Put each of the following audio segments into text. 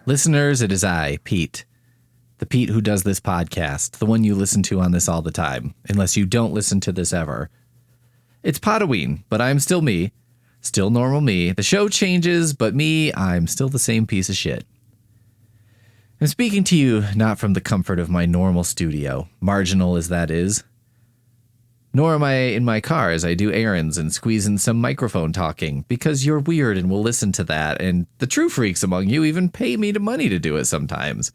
Listeners, it is I, Pete. The Pete who does this podcast, the one you listen to on this all the time, unless you don't listen to this ever. It's Podoween, but I'm still me. Still normal me. The show changes, but me, I'm still the same piece of shit. I'm speaking to you not from the comfort of my normal studio, marginal as that is. Nor am I in my car as I do errands and squeeze in some microphone talking, because you're weird and will listen to that, and the true freaks among you even pay me money to do it sometimes.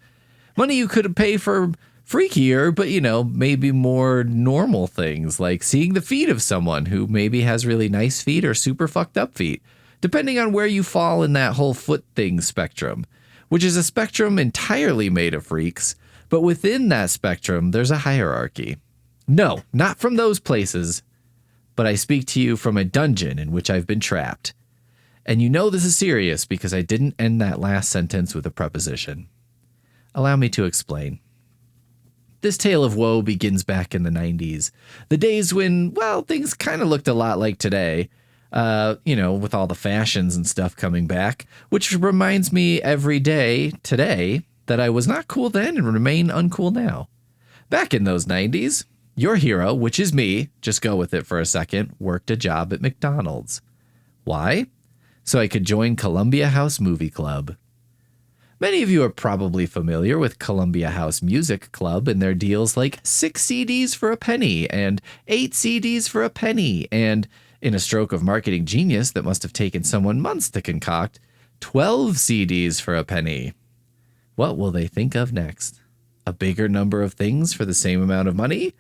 Money you could pay for freakier, but maybe more normal things, like seeing the feet of someone who maybe has really nice feet or super fucked up feet, depending on where you fall in that whole foot thing spectrum, which is a spectrum entirely made of freaks, but within that spectrum, there's a hierarchy. No, not from those places, but I speak to you from a dungeon in which I've been trapped. And you know this is serious because I didn't end that last sentence with a preposition. Allow me to explain. This tale of woe begins back in the 90s, the days when, well, things kind of looked a lot like today, with all the fashions and stuff coming back, which reminds me every day today that I was not cool then and remain uncool now. Back in those 90s, your hero, which is me, just go with it for a second, worked a job at McDonald's. Why? So I could join Columbia House Movie Club. Many of you are probably familiar with Columbia House Music Club and their deals like 6 CDs for a penny and 8 CDs for a penny, and, in a stroke of marketing genius that must have taken someone months to concoct, 12 CDs for a penny. What will they think of next? A bigger number of things for the same amount of money?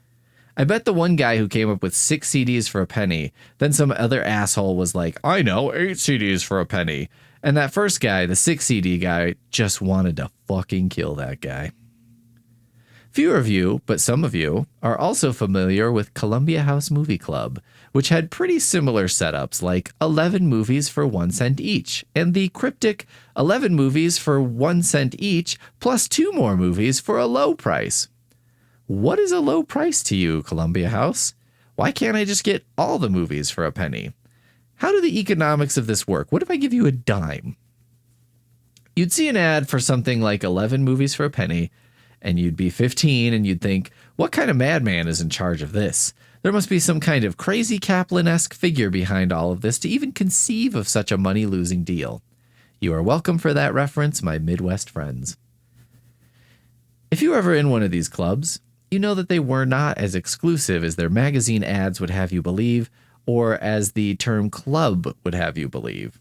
I bet the one guy who came up with 6 CDs for a penny, then some other asshole was like, I know, 8 CDs for a penny. And that first guy, the 6 CD guy, just wanted to fucking kill that guy. Few of you, but some of you, are also familiar with Columbia House Movie Club, which had pretty similar setups like 11 movies for 1 cent each, and the cryptic 11 movies for 1 cent each, plus 2 more movies for a low price. What is a low price to you, Columbia House? Why can't I just get all the movies for a penny? How do the economics of this work? What if I give you a dime? You'd see an ad for something like 11 movies for a penny, and you'd be 15 and you'd think, what kind of madman is in charge of this? There must be some kind of crazy Kaplan-esque figure behind all of this to even conceive of such a money-losing deal. You are welcome for that reference, my Midwest friends. If you were ever in one of these clubs, you know that they were not as exclusive as their magazine ads would have you believe, or as the term club would have you believe.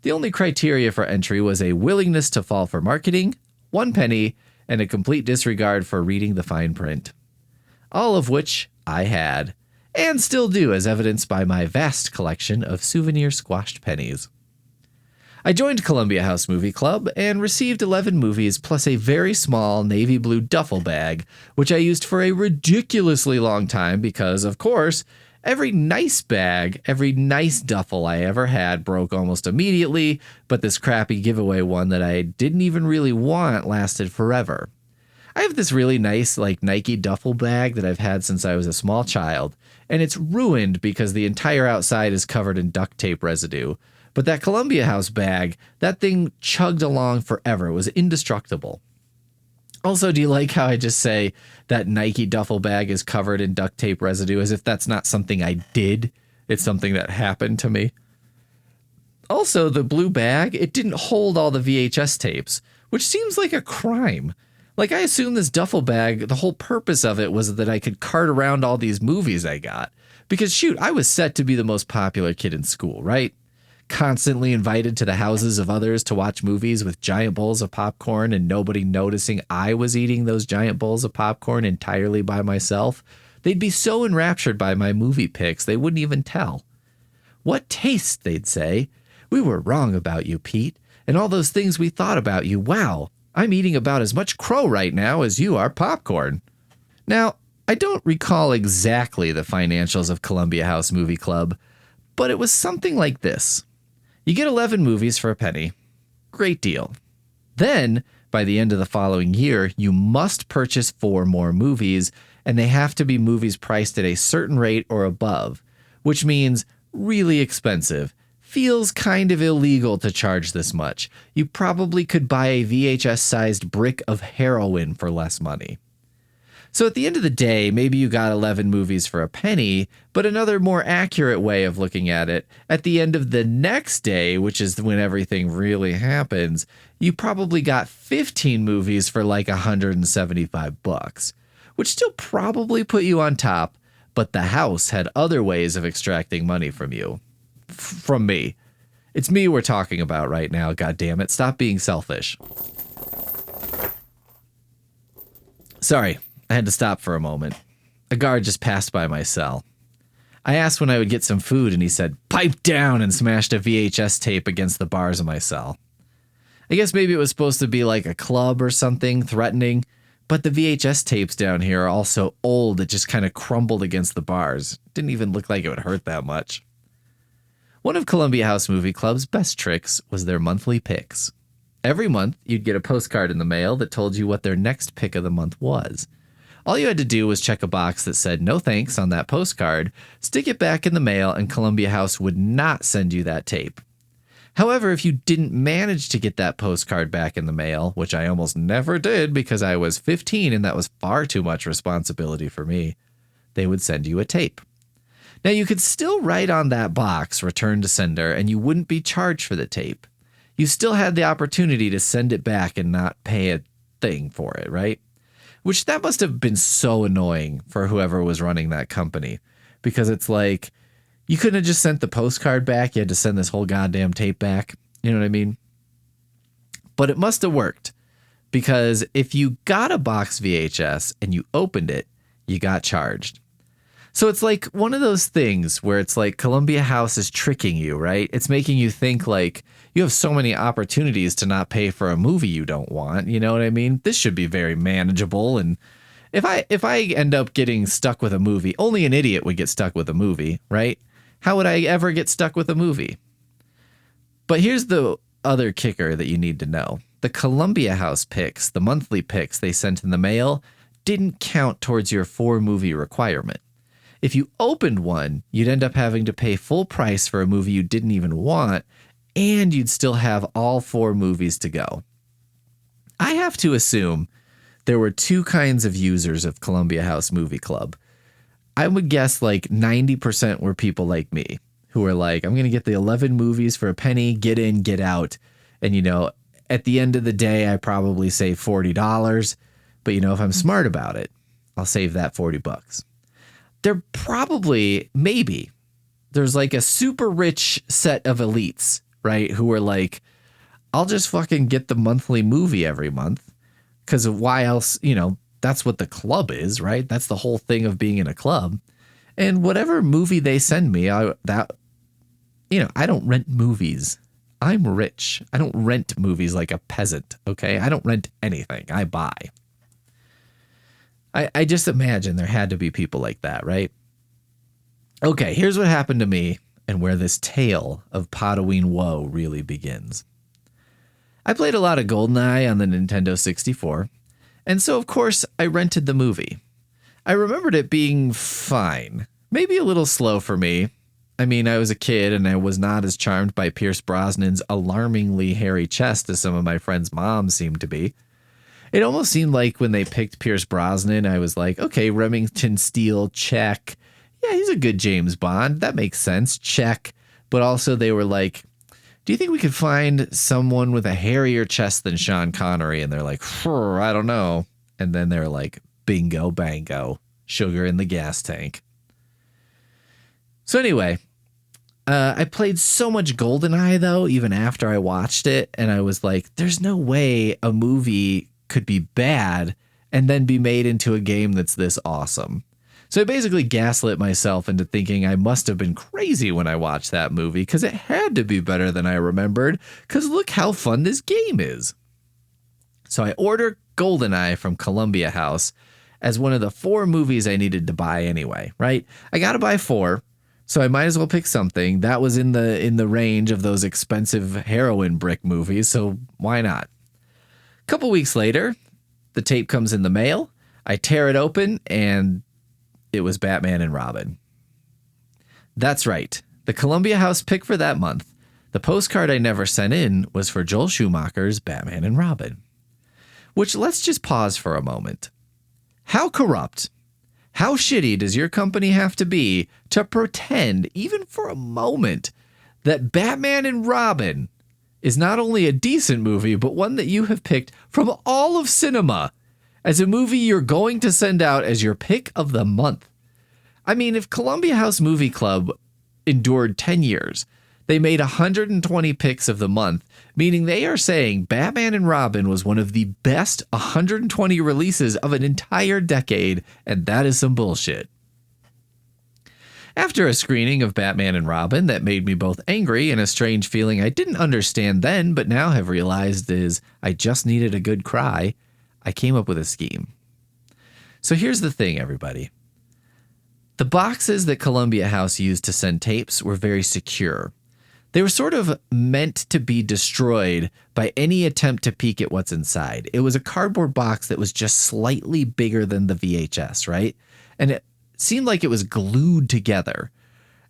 The only criteria for entry was a willingness to fall for marketing, 1 penny, and a complete disregard for reading the fine print. All of which I had, and still do, as evidenced by my vast collection of souvenir squashed pennies. I joined Columbia House Movie Club and received 11 movies plus a very small navy blue duffel bag, which I used for a ridiculously long time because, of course, every nice bag, every nice duffel I ever had broke almost immediately, but this crappy giveaway one that I didn't even really want lasted forever. I have this really nice Nike duffel bag that I've had since I was a small child, and it's ruined because the entire outside is covered in duct tape residue. But that Columbia House bag, that thing chugged along forever. It was indestructible. Also, do you like how I just say that Nike duffel bag is covered in duct tape residue as if that's not something I did? It's something that happened to me. Also, the blue bag, it didn't hold all the VHS tapes, which seems like a crime. I assume this duffel bag, the whole purpose of it was that I could cart around all these movies I got. Because shoot, I was set to be the most popular kid in school, right? Constantly invited to the houses of others to watch movies with giant bowls of popcorn and nobody noticing I was eating those giant bowls of popcorn entirely by myself. They'd be so enraptured by my movie picks they wouldn't even tell. What taste, they'd say. We were wrong about you, Pete, and all those things we thought about you. Wow, I'm eating about as much crow right now as you are popcorn. Now, I don't recall exactly the financials of Columbia House Movie Club, but it was something like this. You get 11 movies for a penny. Great deal. Then, by the end of the following year, you must purchase 4 more movies, and they have to be movies priced at a certain rate or above, which means really expensive, feels kind of illegal to charge this much. You probably could buy a VHS-sized brick of heroin for less money. So at the end of the day, maybe you got 11 movies for a penny, but another more accurate way of looking at it, at the end of the next day, which is when everything really happens, you probably got 15 movies for like $175, which still probably put you on top, but the house had other ways of extracting money from you. From me. It's me we're talking about right now, goddammit. Stop being selfish. Sorry. I had to stop for a moment. A guard just passed by my cell. I asked when I would get some food, and he said, "Pipe down," and smashed a VHS tape against the bars of my cell. I guess maybe it was supposed to be like a club or something, threatening, but the VHS tapes down here are all so old it just kind of crumbled against the bars. Didn't even look like it would hurt that much. One of Columbia House Movie Club's best tricks was their monthly picks. Every month, you'd get a postcard in the mail that told you what their next pick of the month was. All you had to do was check a box that said no thanks on that postcard, stick it back in the mail, and Columbia House would not send you that tape. However, if you didn't manage to get that postcard back in the mail, which I almost never did because I was 15 and that was far too much responsibility for me, they would send you a tape. Now, you could still write on that box, "Return to sender," and you wouldn't be charged for the tape. You still had the opportunity to send it back and not pay a thing for it, right? Which that must have been so annoying for whoever was running that company, because it's like, you couldn't have just sent the postcard back. You had to send this whole goddamn tape back. You know what I mean? But it must have worked, because if you got a box VHS and you opened it, you got charged. So it's like one of those things where it's like Columbia House is tricking you, right? It's making you think like you have so many opportunities to not pay for a movie you don't want. You know what I mean? This should be very manageable. And if I end up getting stuck with a movie, only an idiot would get stuck with a movie, right? How would I ever get stuck with a movie? But here's the other kicker that you need to know. The Columbia House picks, the monthly picks they sent in the mail, didn't count towards your 4-movie requirement. If you opened one, you'd end up having to pay full price for a movie you didn't even want, and you'd still have all 4 movies to go. I have to assume there were 2 kinds of users of Columbia House Movie Club. I would guess like 90% were people like me, who were like, I'm going to get the 11 movies for a penny, get in, get out. And, you know, at the end of the day, I probably save $40. But, you know, if I'm smart about it, I'll save that $40. They're probably, maybe, there's like a super rich set of elites, right? Who are like, I'll just fucking get the monthly movie every month. Because why else, you know, that's what the club is, right? That's the whole thing of being in a club. And whatever movie they send me, I don't rent movies. I'm rich. I don't rent movies like a peasant, okay? I don't rent anything. I buy. I just imagine there had to be people like that, right? Okay, here's what happened to me and where this tale of Podoween woe really begins. I played a lot of GoldenEye on the Nintendo 64, and so of course I rented the movie. I remembered it being fine, maybe a little slow for me. I mean, I was a kid and I was not as charmed by Pierce Brosnan's alarmingly hairy chest as some of my friends' moms seemed to be. It almost seemed like when they picked Pierce Brosnan, I was like, okay, Remington Steele, check. Yeah, he's a good James Bond. That makes sense. Check. But also they were like, do you think we could find someone with a hairier chest than Sean Connery? And they're like, I don't know. And then they're like, bingo, bango, sugar in the gas tank. So anyway, I played so much GoldenEye, though, even after I watched it. And I was like, there's no way a movie could be bad and then be made into a game that's this awesome. So I basically gaslit myself into thinking I must have been crazy when I watched that movie, because it had to be better than I remembered, because look how fun this game is. So I ordered GoldenEye from Columbia House as one of the 4 movies I needed to buy anyway, right? I got to buy 4, so I might as well pick something. That was in the range of those expensive heroin brick movies, so why not? A couple weeks later, the tape comes in the mail. I tear it open, and it was Batman and Robin. That's right. The Columbia House pick for that month The postcard I never sent in was for Joel Schumacher's Batman and Robin. Which, let's just pause for a moment. How corrupt, how shitty does your company have to be to pretend, even for a moment, that Batman and Robin is not only a decent movie, but one that you have picked from all of cinema as a movie you're going to send out as your pick of the month? I mean, if Columbia House Movie Club endured 10 years, they made 120 picks of the month, meaning they are saying Batman and Robin was one of the best 120 releases of an entire decade, and that is some bullshit. After a screening of Batman and Robin that made me both angry and a strange feeling I didn't understand then, but now have realized is I just needed a good cry, I came up with a scheme. So here's the thing, everybody. The boxes that Columbia House used to send tapes were very secure. They were sort of meant to be destroyed by any attempt to peek at what's inside. It was a cardboard box that was just slightly bigger than the VHS, right? And it seemed like it was glued together.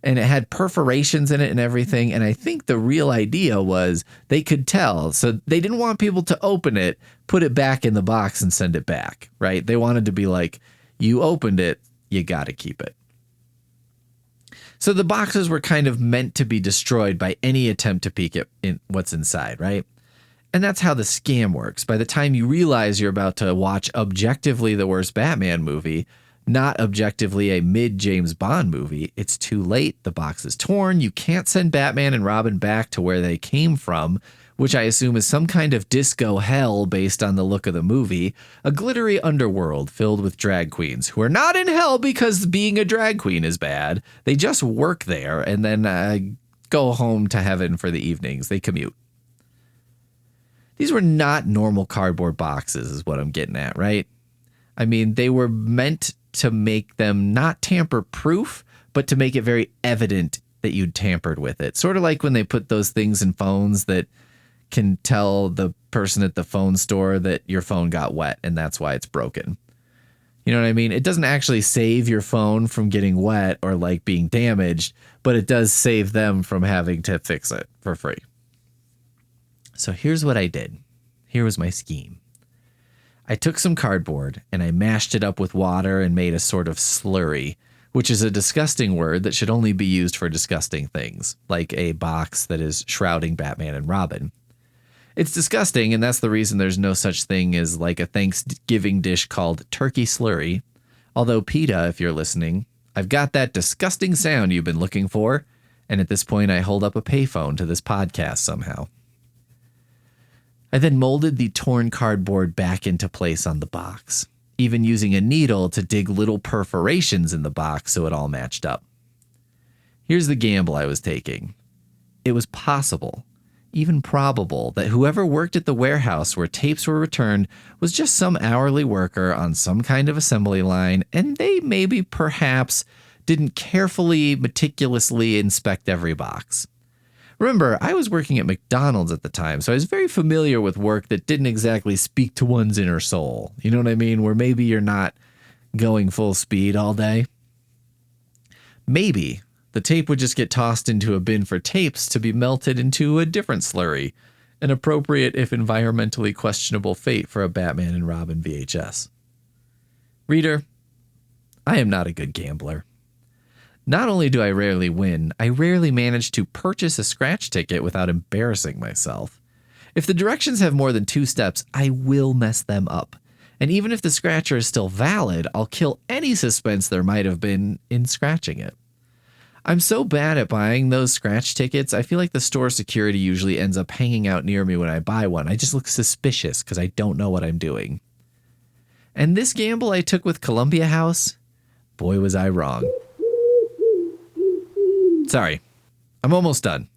And it had perforations in it and everything. And I think the real idea was they could tell. So they didn't want people to open it, put it back in the box and send it back, right? They wanted to be like, you opened it, you got to keep it. So the boxes were kind of meant to be destroyed by any attempt to peek at what's inside, right? And that's how the scam works. By the time you realize you're about to watch objectively the worst Batman movie, not objectively a mid-James Bond movie, it's too late. The box is torn. You can't send Batman and Robin back to where they came from, which I assume is some kind of disco hell based on the look of the movie, a glittery underworld filled with drag queens who are not in hell because being a drag queen is bad. They just work there and then go home to heaven for the evenings. They commute. These were not normal cardboard boxes is what I'm getting at, right? I mean, they were meant to make them not tamper-proof, but to make it very evident that you'd tampered with it. Sort of like when they put those things in phones that can tell the person at the phone store that your phone got wet and that's why it's broken. You know what I mean? It doesn't actually save your phone from getting wet or like being damaged, but it does save them from having to fix it for free. So here's what I did. Here was my scheme. I took some cardboard and I mashed it up with water and made a sort of slurry, which is a disgusting word that should only be used for disgusting things, like a box that is shrouding Batman and Robin. It's disgusting, and that's the reason there's no such thing as like a Thanksgiving dish called turkey slurry. Although, PETA, if you're listening, I've got that disgusting sound you've been looking for, and at this point I hold up a payphone to this podcast somehow. I then molded the torn cardboard back into place on the box, even using a needle to dig little perforations in the box so it all matched up. Here's the gamble I was taking. It was possible, even probable, that whoever worked at the warehouse where tapes were returned was just some hourly worker on some kind of assembly line, and they maybe perhaps didn't carefully, meticulously inspect every box. Remember, I was working at McDonald's at the time, so I was very familiar with work that didn't exactly speak to one's inner soul. You know what I mean? Where maybe you're not going full speed all day. Maybe the tape would just get tossed into a bin for tapes to be melted into a different slurry, an appropriate if environmentally questionable fate for a Batman and Robin VHS. Reader, I am not a good gambler. Not only do I rarely win, I rarely manage to purchase a scratch ticket without embarrassing myself. If the directions have more than 2 steps, I will mess them up. And even if the scratcher is still valid, I'll kill any suspense there might have been in scratching it. I'm so bad at buying those scratch tickets, I feel like the store security usually ends up hanging out near me when I buy one. I just look suspicious because I don't know what I'm doing. And this gamble I took with Columbia House, boy was I wrong. Sorry, I'm almost done.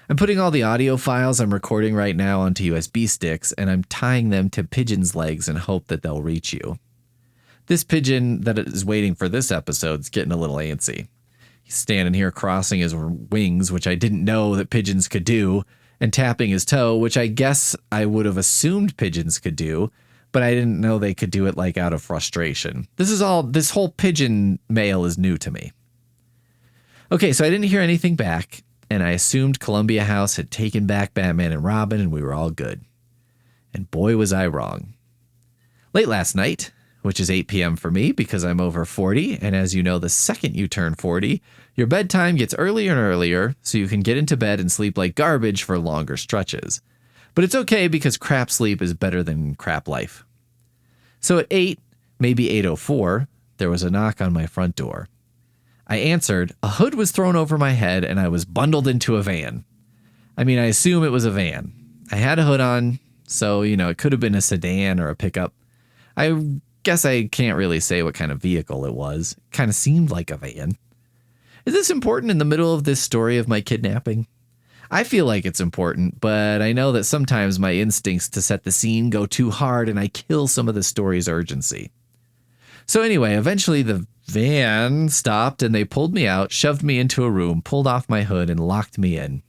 I'm putting all the audio files I'm recording right now onto USB sticks, and I'm tying them to pigeons' legs in hope that they'll reach you. This pigeon that is waiting for this episode is getting a little antsy. He's standing here crossing his wings, which I didn't know that pigeons could do, and tapping his toe, which I guess I would have assumed pigeons could do, but I didn't know they could do it like out of frustration. This whole pigeon mail is new to me. Okay, so I didn't hear anything back, and I assumed Columbia House had taken back Batman and Robin and we were all good. And boy, was I wrong. Late last night, which is 8 p.m. for me because I'm over 40, and as you know, the second you turn 40, your bedtime gets earlier and earlier so you can get into bed and sleep like garbage for longer stretches. But it's okay because crap sleep is better than crap life. So at 8, maybe 8:04, there was a knock on my front door. I answered, a hood was thrown over my head, and I was bundled into a van. I mean, I assume it was a van. I had a hood on, so, it could have been a sedan or a pickup. I guess I can't really say what kind of vehicle it was. It kind of seemed like a van. Is this important in the middle of this story of my kidnapping? I feel like it's important, but I know that sometimes my instincts to set the scene go too hard and I kill some of the story's urgency. So anyway, eventually the van stopped and they pulled me out, shoved me into a room, pulled off my hood, and locked me in.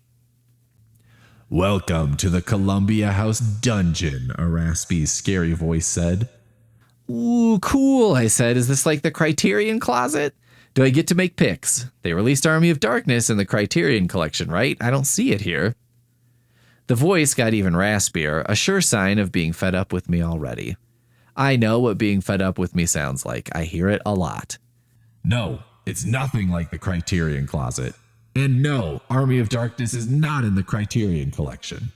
"Welcome to the Columbia House dungeon," a raspy, scary voice said. "Ooh, cool," I said. "Is this like the Criterion Closet? Do I get to make pics? They released Army of Darkness in the Criterion Collection, right? I don't see it here." The voice got even raspier, a sure sign of being fed up with me already. I know what being fed up with me sounds like. I hear it a lot. "No, it's nothing like the Criterion Closet. And no, Army of Darkness is not in the Criterion Collection."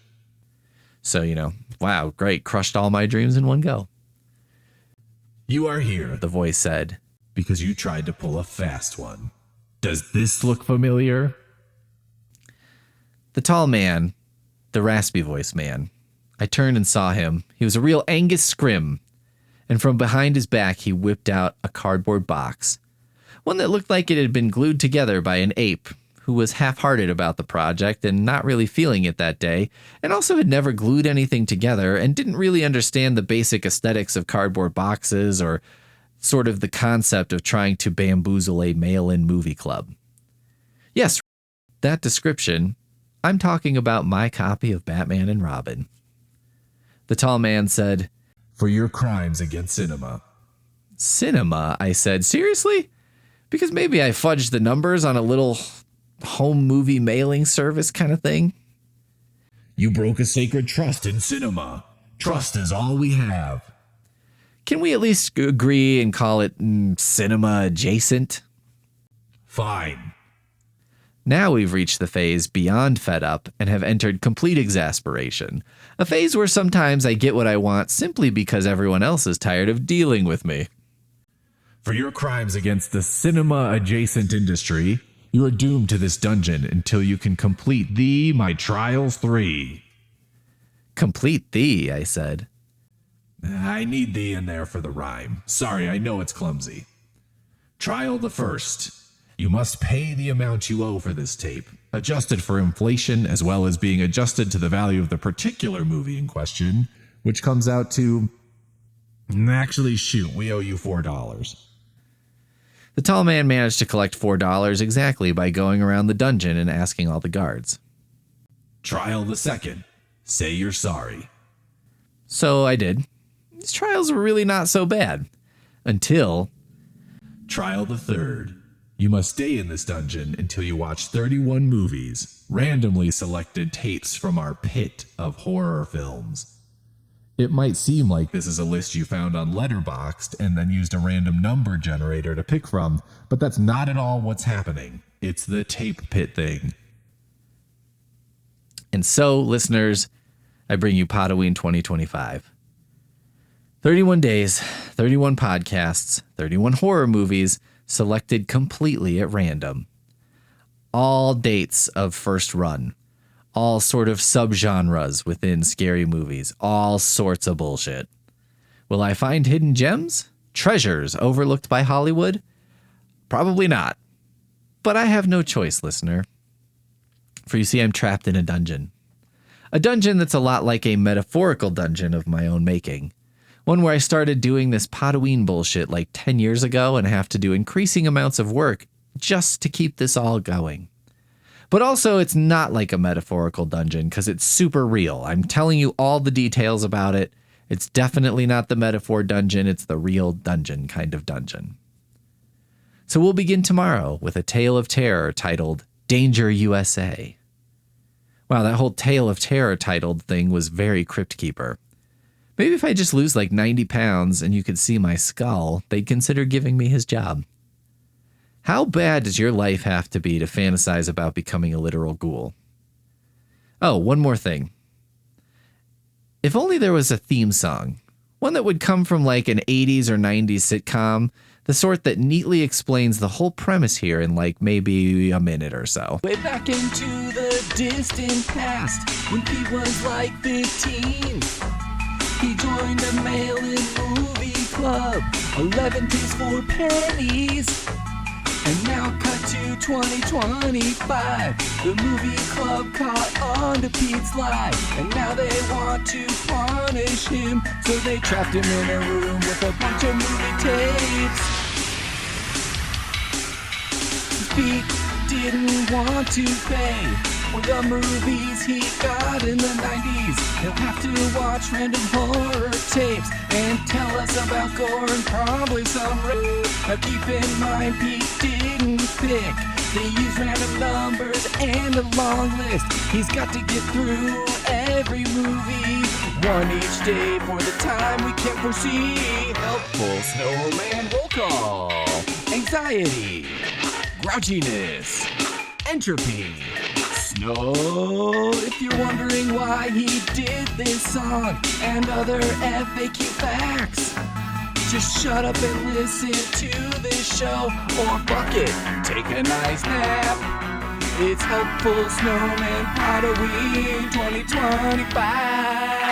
So, wow, great, crushed all my dreams in one go. "You are here," the voice said, "because you tried to pull a fast one. Does this look familiar?" The tall man, the raspy voice man. I turned and saw him. He was a real Angus Scrim. And from behind his back, he whipped out a cardboard box. One that looked like it had been glued together by an ape who was half-hearted about the project and not really feeling it that day, and also had never glued anything together and didn't really understand the basic aesthetics of cardboard boxes or sort of the concept of trying to bamboozle a mail-in movie club. Yes, that description. I'm talking about my copy of Batman and Robin. The tall man said, "For your crimes against cinema." "Cinema?" I said. "Seriously? Because maybe I fudged the numbers on a little home movie mailing service kind of thing?" "You broke a sacred trust in cinema. Trust is all we have." "Can we at least agree and call it cinema adjacent?" "Fine." Now we've reached the phase beyond fed up and have entered complete exasperation. A phase where sometimes I get what I want simply because everyone else is tired of dealing with me. "For your crimes against the cinema-adjacent industry, you are doomed to this dungeon until you can complete My Trials 3. "Complete thee," I said. "I need thee in there for the rhyme. Sorry, I know it's clumsy. Trial the first. You must pay the amount you owe for this tape, adjusted for inflation as well as being adjusted to the value of the particular movie in question, which comes out to... Actually, shoot, we owe you $4. The tall man managed to collect $4 exactly by going around the dungeon and asking all the guards. "Trial the second. Say you're sorry." So I did. These trials were really not so bad. Until... "Trial the third. You must stay in this dungeon until you watch 31 movies, randomly selected tapes from our pit of horror films." It might seem like this is a list you found on Letterboxd and then used a random number generator to pick from, but that's not at all what's happening. It's the tape pit thing. And so, listeners, I bring you Podoween 2025. 31 days, 31 podcasts, 31 horror movies, selected completely at random. All dates of first run. All sort of subgenres within scary movies. All sorts of bullshit. Will I find hidden gems? Treasures overlooked by Hollywood? Probably not. But I have no choice, listener. For you see, I'm trapped in a dungeon. A dungeon that's a lot like a metaphorical dungeon of my own making. One where I started doing this Podoween bullshit like 10 years ago and have to do increasing amounts of work just to keep this all going. But also, it's not like a metaphorical dungeon because it's super real. I'm telling you all the details about it. It's definitely not the metaphor dungeon. It's the real dungeon kind of dungeon. So we'll begin tomorrow with a tale of terror titled Danger USA. Wow, that whole Tale of Terror titled thing was very Crypt Keeper. Maybe if I just lose like 90 pounds and you could see my skull, they'd consider giving me his job. How bad does your life have to be to fantasize about becoming a literal ghoul? Oh, one more thing. If only there was a theme song. One that would come from like an 80s or 90s sitcom, the sort that neatly explains the whole premise here in like maybe a minute or so. Way back into the distant past, when Pete was like 15, he joined a mail-in movie club, 11 days for pennies. And now cut to 2025, the movie club caught on to Pete's life, and now they want to punish him, so they trapped him in a room with a bunch of movie tapes. Pete didn't want to pay for the movies he got in the 90s. He'll have to watch random horror tapes and tell us about gore and probably some rape. Now keep in mind, Pete didn't pick. They use random numbers and a long list. He's got to get through every movie, one each day for the time we can't foresee. Helpful snowman roll call. Anxiety, grouchiness, entropy, snow. If you're wondering why he did this song and other FAQ facts, just shut up and listen to this show, or fuck it, take a nice nap. It's Helpful Snowman Podoween 2025.